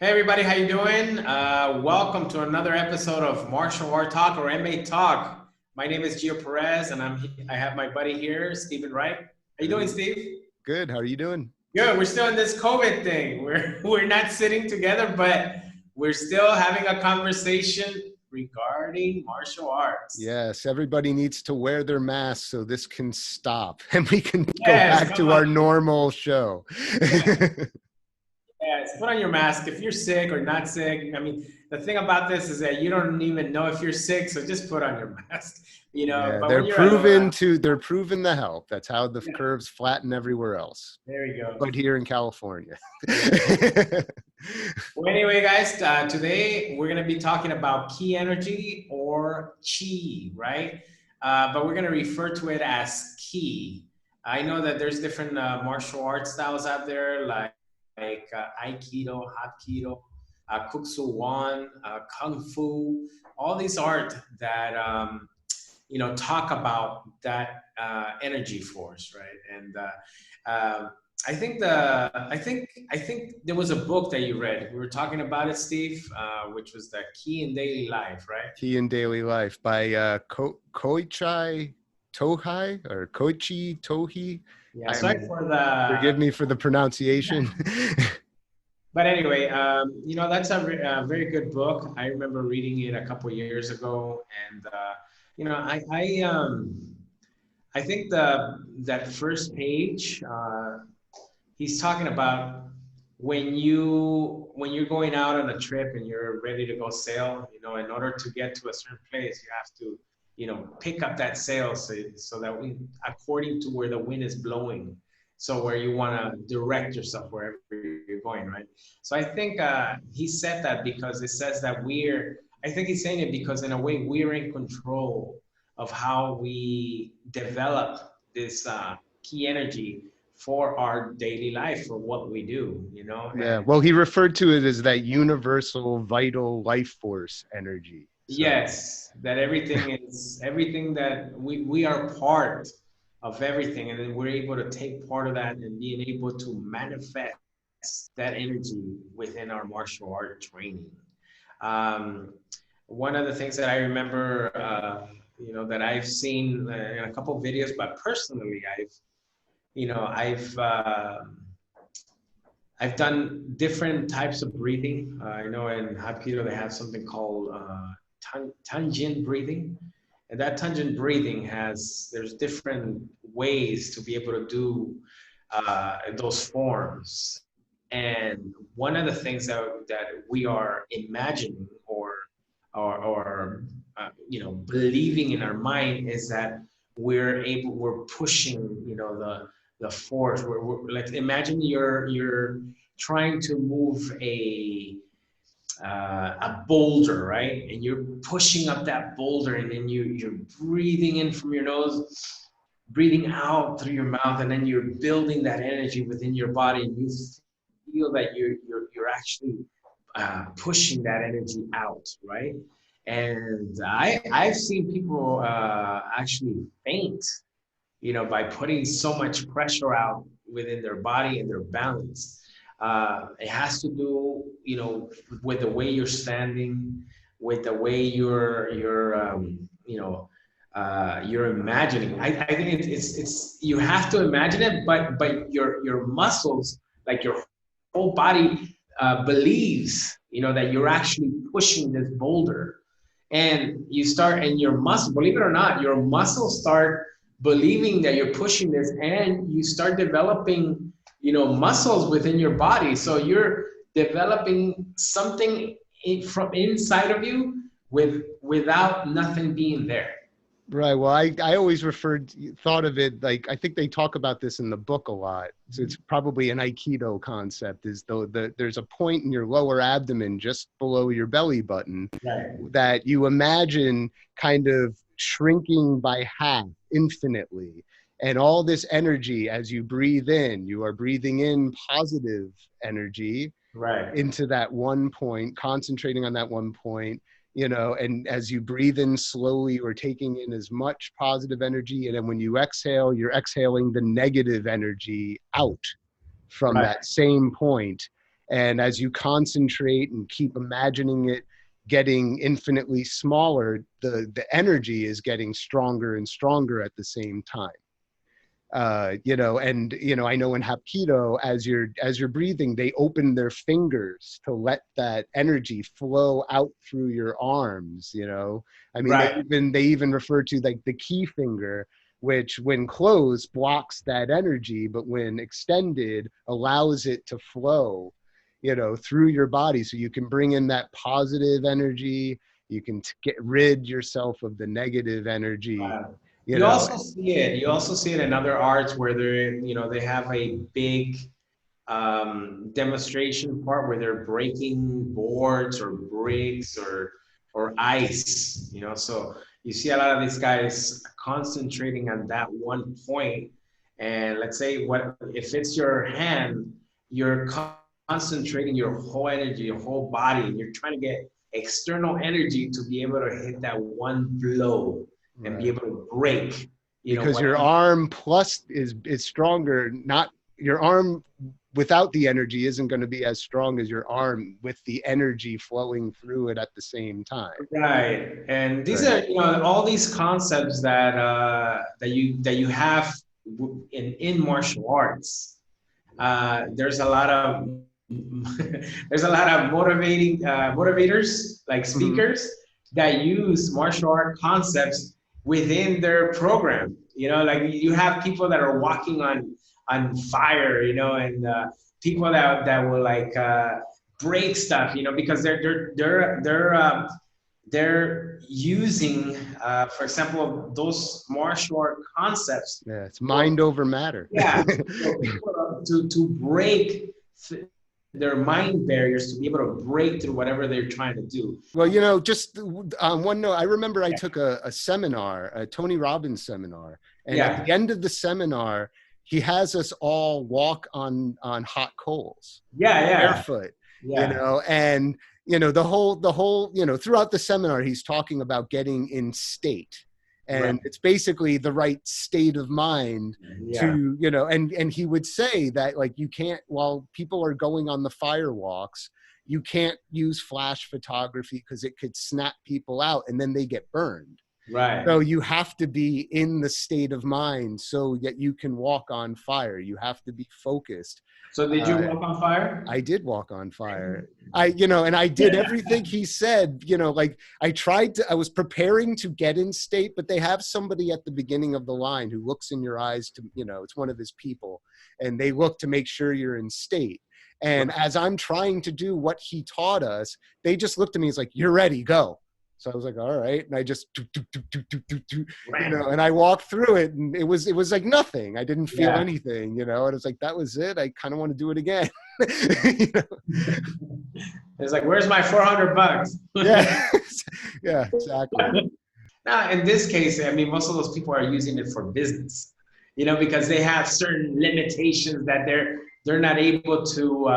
Hey everybody, how you doing? Welcome to another episode of Martial Art Talk or MA Talk. My name is Gio Perez, and I have my buddy here, Stephen Wright. How you doing, Steve? Good. How are you doing? Good. We're still in this COVID thing. We're not sitting together, but we're still having a conversation regarding martial arts. Yes, everybody needs to wear their masks so this can stop and we can go Yes, back come to on. our normal show. Yes, put on your mask if you're sick or not sick. I mean, the thing about this is that you don't even know if you're sick, so just put on your mask. Yeah, But they're when you're at home, proven to help. That's how the curves flatten everywhere else, there you go. but here in California. Well, anyway, guys, today we're going to be talking about ki energy or chi, right? But we're going to refer to it as ki. I know that there's different martial arts styles out there, like Aikido, Hapkido, Kuksu Wan, Kung Fu, all these art that talk about that energy force, right? And I think there was a book that you read. We were talking about it, Steve, which was the Key in Daily Life, right? Key in Daily Life by Koichi Tohai or Koichi Tohi. Yeah, sorry for the. Forgive me for the pronunciation. But anyway, that's a very good book. I remember reading it a couple years ago, and I think that first page, he's talking about when you're going out on a trip and you're ready to go sail. In order to get to a certain place, you have to pick up that sail so that according to where the wind is blowing. So where you want to direct yourself wherever you're going, right? So I think he said that because it says that I think he's saying it because in a way we're in control of how we develop this key energy for our daily life, for what we do, Yeah, well, he referred to it as that universal vital life force energy. So. Yes, that everything that we are part of everything, and then we're able to take part of that and being able to manifest that energy within our martial art training. One of the things that I remember, that I've seen in a couple of videos, but personally, I've done different types of breathing. I know in Hapkido they have something called tangent breathing. And that tangent breathing there's different ways to be able to do those forms. And one of the things that we are imagining or believing in our mind is that we're pushing, the force. We're like, imagine you're trying to move a boulder, right? And you're pushing up that boulder, and then you're breathing in from your nose, breathing out through your mouth, and then you're building that energy within your body, and you feel that you're actually pushing that energy out, right? And I've seen people actually faint, by putting so much pressure out within their body and their balance. It has to do, with the way you're standing, with the way you're imagining. I think it's you have to imagine it, but your muscles, like your whole body, believes, that you're actually pushing this boulder, and your muscle, believe it or not, your muscles start believing that you're pushing this, and you start developing muscles within your body. So you're developing something from inside of you without nothing being there. Right. Well, I always thought of it like, I think they talk about this in the book a lot. So it's probably an Aikido concept, is though there's a point in your lower abdomen just below your belly button, Right. that you imagine kind of shrinking by half infinitely. And all this energy, as you breathe in, you are breathing in positive energy, Right. into that one point, concentrating on that one point. And as you breathe in slowly, you're taking in as much positive energy. And then when you exhale, you're exhaling the negative energy out from Right. that same point. And as you concentrate and keep imagining it getting infinitely smaller, the energy is getting stronger and stronger at the same time. You know, and you know, I know in Hapkido, as you're breathing, they open their fingers to let that energy flow out through your arms. You know, I mean, Right. they even refer to like the key finger, which when closed blocks that energy, but when extended allows it to flow, you know, through your body, so you can bring in that positive energy. You can get rid yourself of the negative energy. Wow. You You know, also see it. You also see it in other arts where they're, you know, they have a big demonstration part where they're breaking boards or bricks or ice. You know, so you see a lot of these guys concentrating on that one point. And let's say what if it's your hand, you're concentrating your whole energy, your whole body, and you're trying to get external energy to be able to hit that one blow and be right. able to break, you know, Because what. your arm plus is stronger. Not your arm without the energy isn't going to be as strong as your arm with the energy flowing through it at the same time. Right, and these Right. are, you know, all these concepts that that you have in martial arts. There's a lot of there's a lot of motivators like Mhm. speakers that use martial art concepts within their program. You know, like you have people that are walking on fire, you know, and people that will like break stuff, you know, because they're using, for example, those martial art concepts. Yeah, it's For, mind over matter. yeah, for people to break their mind barriers to be able to break through whatever they're trying to do. Well, you know, just on one note, I remember I took a seminar, a Tony Robbins seminar, and at Yeah, the end of the seminar, he has us all walk on hot coals, yeah, yeah, barefoot, you yeah, know, and you know the whole you know throughout the seminar he's talking about getting in state, right, and it's basically the right state of mind yeah, to, you know, and he would say that like you can't, while people are going on the fire walks, you can't use flash photography because it could snap people out and then they get burned. right. So you have to be in the state of mind so that you can walk on fire. You have to be focused. So did you Uh, walk on fire? I did walk on fire. You know, and I did everything he said, you know, like I was preparing to get in state, but they have somebody at the beginning of the line who looks in your eyes to, you know, it's one of his people, and they look to make sure you're in state. And as I'm trying to do what he taught us, they just looked at me as like, you're ready, go. So I was like, all right. And I just, you Right. know, and I walked through it, and it was like nothing. I didn't feel Yeah. anything, you know, and it's like, that was it. I kind of want to do it again. You know? It's like, where's my $400? Yeah. Yeah, exactly. Now, in this case, I mean, most of those people are using it for business, you know, because they have certain limitations that they're not able to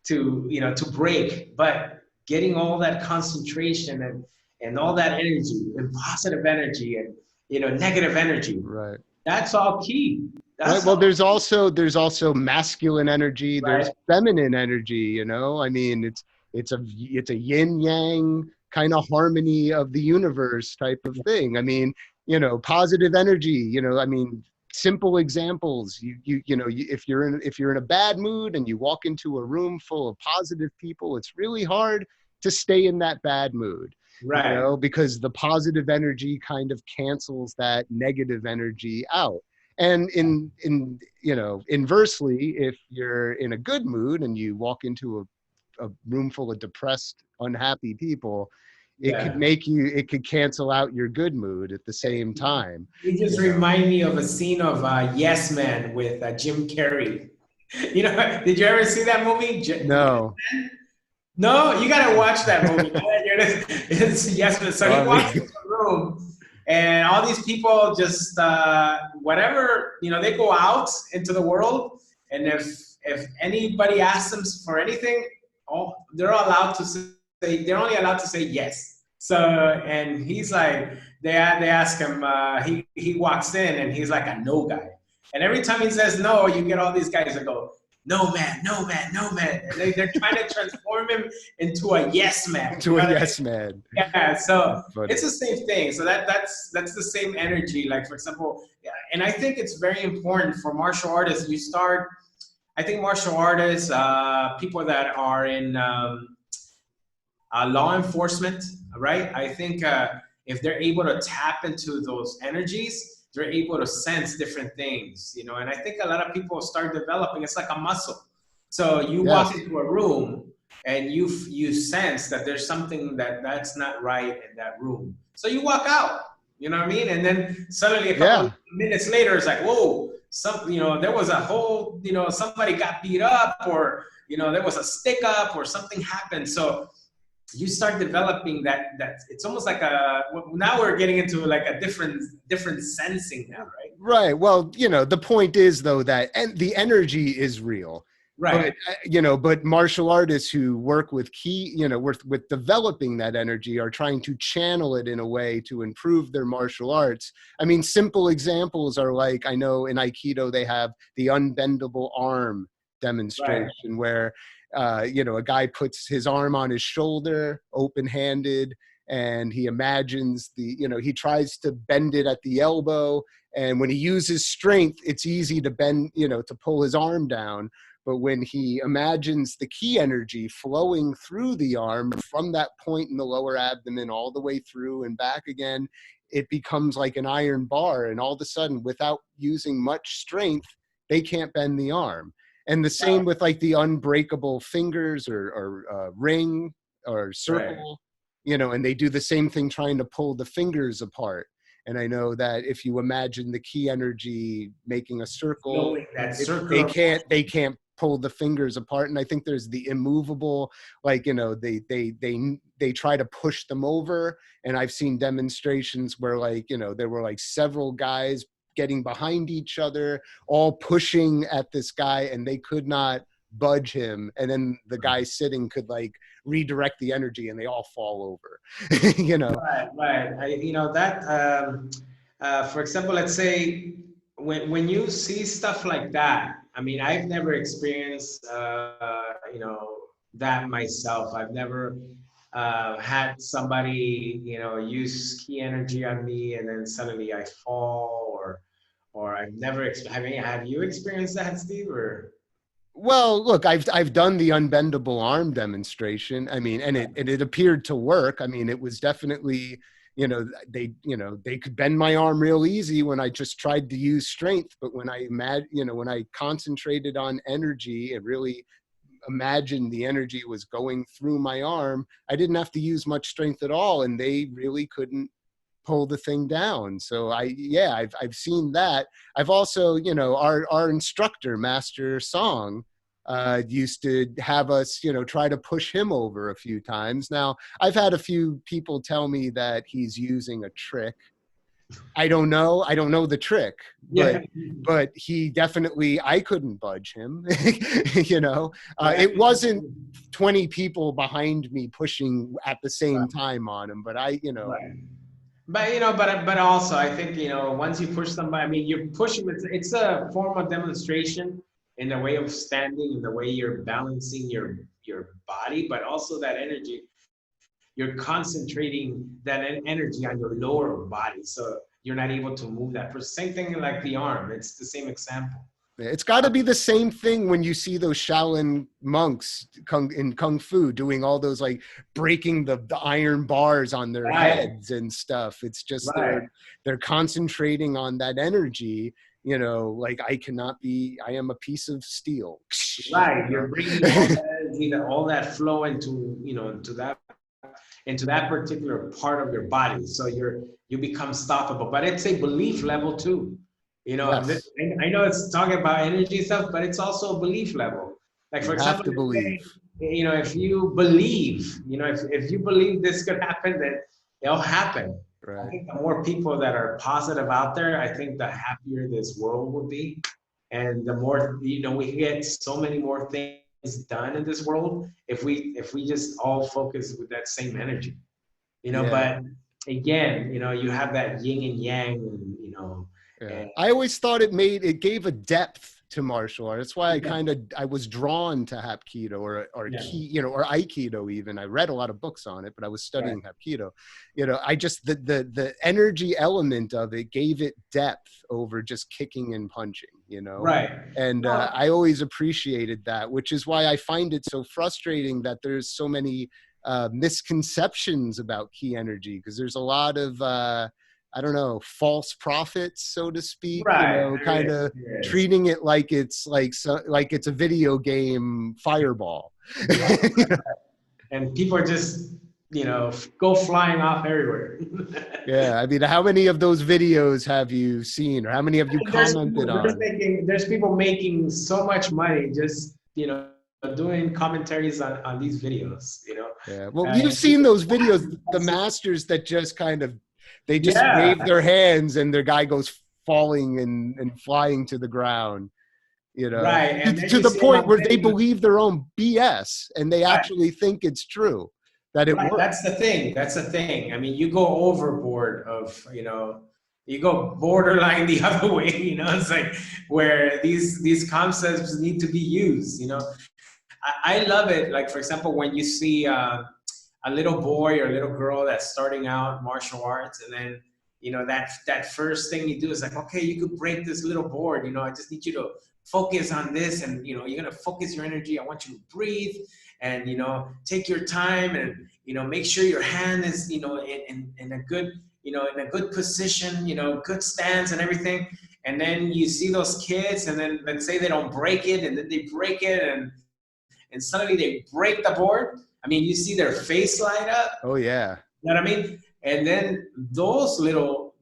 you know to break. But getting all that concentration and all that energy and positive energy and you know negative energy, Right. that's all key. Right. That's Well, all there's also masculine energy, there's right. feminine energy, you know. I mean, it's a yin yang kind of harmony of the universe type of thing. I mean, you know, positive energy, you know, I mean, simple examples. If you're in a bad mood and you walk into a room full of positive people, it's really hard to stay in that bad mood, you Right. know, because the positive energy kind of cancels that negative energy out. And in you know, inversely, if you're in a good mood and you walk into a room full of depressed, unhappy people, Yeah. it could cancel out your good mood at the same time, You just you know. remind me of a scene of Yes Man with Jim Carrey. You know, did you ever see that movie? No. No, you gotta watch that movie. It's Yes Man. So he Probably. walks into a room, and all these people just whatever you know, they go out into the world, and if anybody asks them for anything, they're only allowed to say yes. So and he's like they ask him. He walks in and he's like a no guy, and every time he says no, you get all these guys that go no man, no man, no man. And they're trying to transform him into a yes man. You To know a what I mean? yes man. Yeah, so Funny. it's the same thing. So that's the same energy. Like for example, yeah, and I think it's very important for martial artists. You start. I think martial artists, people that are in law enforcement, right? I think if they're able to tap into those energies, they're able to sense different things, you know. And I think a lot of people start developing. It's like a muscle. So you walk Yes. into a room and you sense that there's something that's not right in that room. So you walk out. You know what I mean? And then suddenly a couple of Yeah. minutes later, it's like, whoa, some, you know, there was a whole, you know, somebody got beat up, or you know, there was a stick up, or something happened. So you start developing that it's almost like a, now we're getting into like a different sensing now, right? Right. Well, you know, the point is though that and the energy is real. But Right. you know, but martial artists who work with key, you know, with developing that energy are trying to channel it in a way to improve their martial arts. I mean, simple examples are like, I know in Aikido they have the unbendable arm Right. demonstration where you know, a guy puts his arm on his shoulder, open-handed, and he imagines the, you know, he tries to bend it at the elbow, and when he uses strength, it's easy to bend, you know, to pull his arm down. But when he imagines the key energy flowing through the arm from that point in the lower abdomen all the way through and back again, it becomes like an iron bar. And all of a sudden, without using much strength, they can't bend the arm. And the same with like the unbreakable fingers or ring or Right. circle, you know, and they do the same thing trying to pull the fingers apart. And I know that if you imagine the key energy making a circle, Flowing that they circular can't pull the fingers apart. And I think there's the immovable, like, you know, they try to push them over. And I've seen demonstrations where, like, you know, there were like several guys getting behind each other, all pushing at this guy, and they could not budge him. And then the guy sitting could like redirect the energy and they all fall over. You know. right, right. You know that, for example, let's say when you see stuff like that. I mean, I've never experienced, you know, that myself. I've never had somebody, you know, use key energy on me and then suddenly I fall, or I've never. Have you experienced that, Steve? Or Well, look, I've done the unbendable arm demonstration. I mean, and it appeared to work. I mean, it was definitely, you know, they could bend my arm real easy when I just tried to use strength. But when when I concentrated on energy and really imagined the energy was going through my arm, I didn't have to use much strength at all, and they really couldn't pull the thing down. So I've seen that. I've also, you know, our instructor, Master Song, used to have us, you know, try to push him over a few times. Now, I've had a few people tell me that he's using a trick. I don't know. I don't know the trick, yeah, but he definitely, I couldn't budge him. You know, right. it wasn't 20 people behind me pushing at the same time on him, but I, you know, Right. But you know, but also I think, you know, once you push somebody, I mean, you're pushing. It's a form of demonstration in the way of standing, in the way you're balancing your body, but also that energy. You're concentrating that energy on your lower body, so you're not able to move that. For same thing like the arm, it's the same example. it's got to be the same thing when you see those Shaolin monks in Kung Fu doing all those like breaking the iron bars on their Right, heads and stuff. It's just right, they're concentrating on that energy. You know, like I am a piece of steel. right. You You're bringing all know? that energy, all that flow into, you know, into that particular part of your body. So you become stoppable. But it's a belief level too. You know, Yes, I know it's talking about energy stuff, but it's also a belief level. Like you for have example, to let's believe. say, you know, if you believe, you know, if you believe this could happen, then it'll happen. I Right. think the more people that are positive out there, I think the happier this world would be. And the more, you know, we get so many more things done in this world if we just all focus with that same energy, you know. Yeah. But again, you know, you have that yin and yang, and you know, Yeah. and I always thought it gave a depth to martial arts. That's why I was drawn to Hapkido or Ki, or Aikido even. I read a lot of books on it, but I was studying Hapkido. I just, the energy element of it gave it depth over just kicking and punching, Right. And I always appreciated that, which is why I find it so frustrating that there's so many misconceptions about Ki energy, because there's a lot of I don't know, false prophets, so to speak, kind of treating it like it's like it's a video game fireball. And people are just, go flying off everywhere. Yeah. I mean, how many of those videos have you seen, or how many have you commented on? There's people making so much money just, doing commentaries on these videos, Yeah. Well, you've seen those videos, the masters that just kind of, they just wave their hands and their guy goes falling and flying to the ground, Right. And to the point where they believe their own BS and they actually think it's true, that it works. That's the thing. That's the thing. I mean, you go overboard of, you go borderline the other way, it's like where these concepts need to be used, I love it. Like, for example, when you see a little boy or a little girl that's starting out martial arts, and then, that first thing you do is like, okay, you could break this little board, I just need you to focus on this, and, you're going to focus your energy. I want you to breathe and, take your time and, make sure your hand is, in a good, in a good position, good stance and everything. And then you see those kids, and then let's say they don't break it, and then they break it, and suddenly they break the board. I mean, you see their face light up. Oh yeah. You know what I mean? And then those little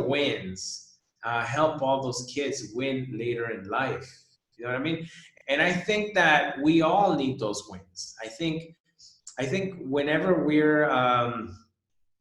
wins help all those kids win later in life. You know what I mean? And I think that we all need those wins. I think whenever we're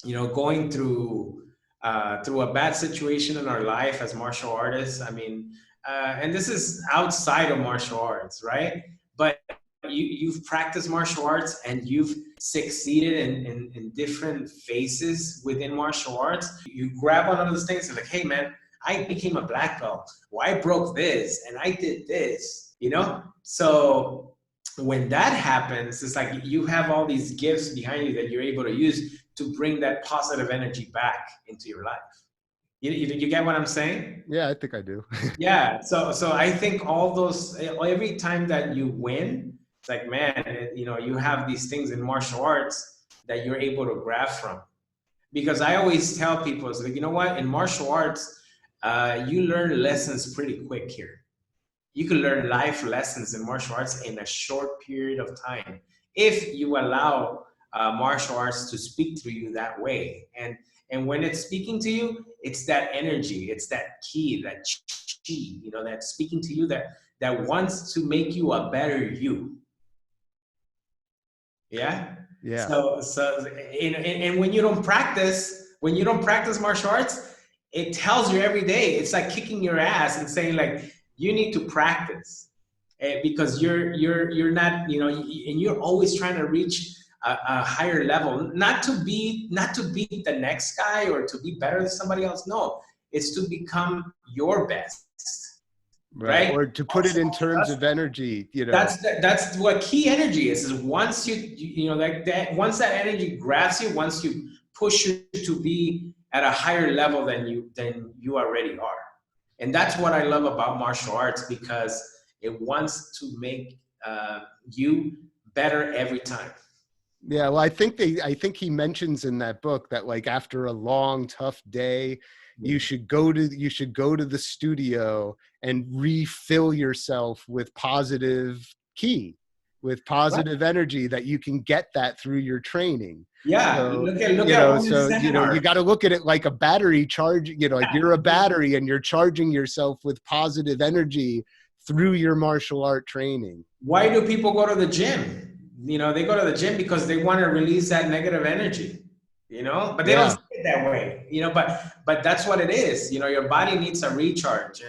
going through a bad situation in our life as martial artists, I mean, and this is outside of martial arts, right? But you've practiced martial arts and you've succeeded in different phases within martial arts. You grab one of those things and like, hey man, I became a black belt. Well, I broke this and I did this, So when that happens, it's like you have all these gifts behind you that you're able to use to bring that positive energy back into your life. You get what I'm saying? Yeah, I think I do. Yeah. So I think all those, every time that you win, it's like, man, you have these things in martial arts that you're able to grab from. Because I always tell people, it's like, you know what? In martial arts, you learn lessons pretty quick here. You can learn life lessons in martial arts in a short period of time if you allow martial arts to speak to you that way. And when it's speaking to you, it's that energy, it's that ki, that chi, that's speaking to you that wants to make you a better you. Yeah. Yeah. So and when you don't practice martial arts, it tells you every day. It's like kicking your ass and saying like, you need to practice, because you're not, and you're always trying to reach a higher level, not to beat the next guy or to be better than somebody else. No, it's to become your best. Right? Or to put it in terms of energy, That's what Ki energy is once once that energy grabs you, once you push you to be at a higher level than you already are. And that's what I love about martial arts, because it wants to make you better every time. Yeah, well, I think he mentions in that book that like after a long, tough day, you should go to the studio and refill yourself with positive ki, with positive energy, that you can get that through your training. Yeah, so, look at you got to look at it like a battery charge. Like you're a battery and you're charging yourself with positive energy through your martial art training. Why do people go to the gym? They go to the gym because they want to release that negative energy. But they don't see it that way. But that's what it is. Your body needs a recharge.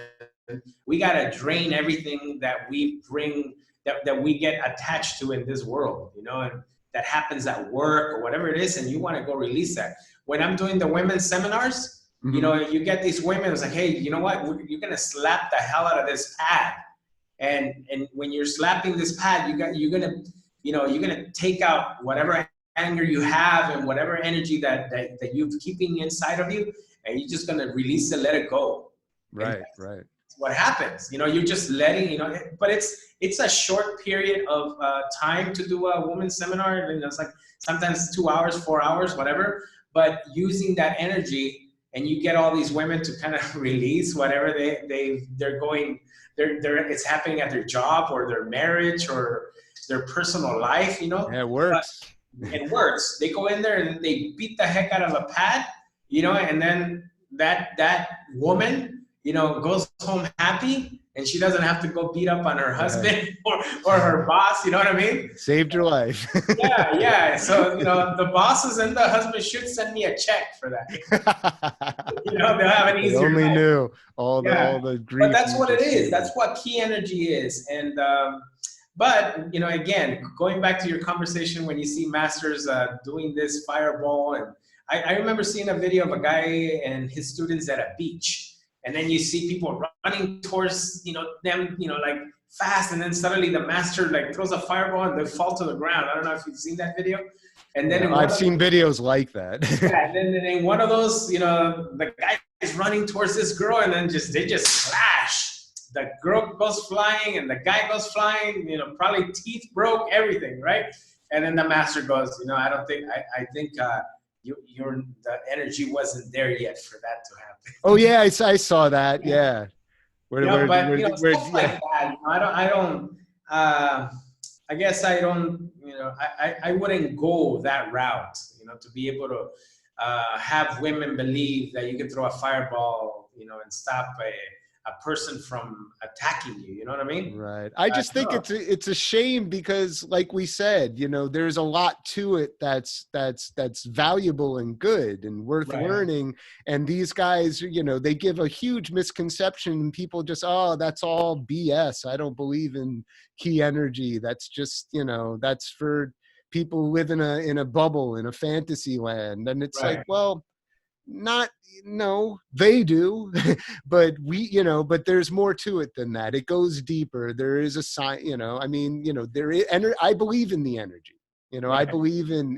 We got to drain everything that we bring, that we get attached to in this world, and that happens at work or whatever it is, and you want to go release that. When I'm doing the women's seminars, you know, you get these women, it's like, hey, you know what? You're going to slap the hell out of this pad. And when you're slapping this pad, you're going to, you know, you're going to take out whatever anger you have and whatever energy that you're keeping inside of you. And you're just going to release it, let it go. Right, right. What happens, you know, you're just letting, you know, but it's a short period of time to do a women's seminar. You know, it's like sometimes 2 hours, 4 hours, whatever, but using that energy, and you get all these women to kind of release whatever they're going, it's happening at their job or their marriage or their personal life, you know. Yeah, it works. But it works. They go in there and they beat the heck out of a pad, you know, and then that woman, you know, goes home happy, and she doesn't have to go beat up on her husband or her boss. You know what I mean? Saved your life. Yeah, yeah. So, you know, the bosses and the husband should send me a check for that. You know, they'll have an easier They only life. knew all the grief. But that's what it is. That's what key energy is. And but, you know, again, going back to your conversation when you see masters doing this fireball, and I remember seeing a video of a guy and his students at a beach. And then you see people running towards, you know, them, you know, like fast. And then suddenly the master like throws a fireball and they fall to the ground. I don't know if you've seen that video. And then I've seen videos like that. Yeah, and then in one of those, you know, the guy is running towards this girl, and then they just slash. The girl goes flying and the guy goes flying, you know, probably teeth broke, everything, right? And then the master goes, you know, I think the energy wasn't there yet for that to happen. Oh yeah, I saw that. Yeah. Stuff like that. You know, I guess I don't. You know, I wouldn't go that route. You know, to be able to have women believe that you can throw a fireball, you know, and stop a person from attacking you. You know what I mean? Right. I just think it's a shame because, like we said, you know, there's a lot to it that's valuable and good and worth learning. And these guys, you know, they give a huge misconception, and people just, oh, that's all BS. I don't believe in key energy. That's just, you know, that's for people who live in a bubble, in a fantasy land. And it's like, well, no, they do, but but there's more to it than that. It goes deeper. There is a sign, you know, I mean, you know, I believe in the energy, you know, I believe in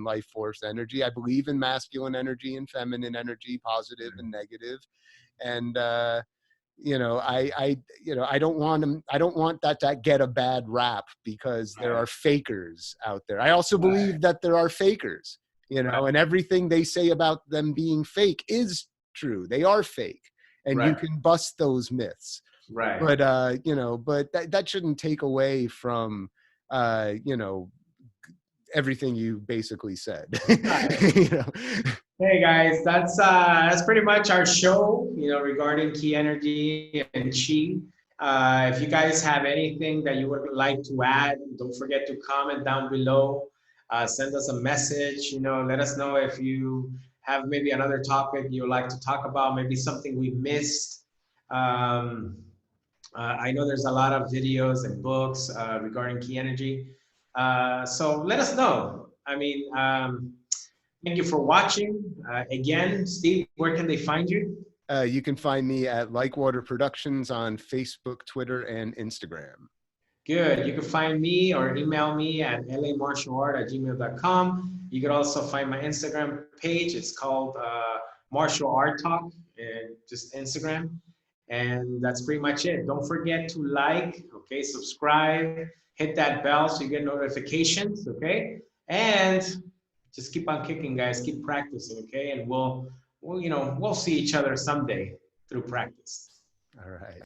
life force energy. I believe in masculine energy and feminine energy, positive and negative. And, you know, I don't want that to get a bad rap because there are fakers out there. I also believe that there are fakers. You know, and everything they say about them being fake is true. They are fake, and you can bust those myths. Right. But you know, but that shouldn't take away from you know, everything you basically said. You know? Hey guys, that's pretty much our show. You know, regarding key energy and chi. If you guys have anything that you would like to add, don't forget to comment down below. Send us a message, you know, let us know if you have maybe another topic you would like to talk about, maybe something we missed. I know there's a lot of videos and books regarding key energy. So let us know. I mean, thank you for watching. Again, Steve, where can they find you? You can find me at Like Water Productions on Facebook, Twitter, and Instagram. Good. You can find me or email me at LAMArtialArt@gmail.com. You can also find my Instagram page. It's called Martial Art Talk, and just Instagram. And that's pretty much it. Don't forget to like, okay, subscribe, hit that bell so you get notifications, okay? And just keep on kicking, guys. Keep practicing, okay? And we'll see each other someday through practice. All right.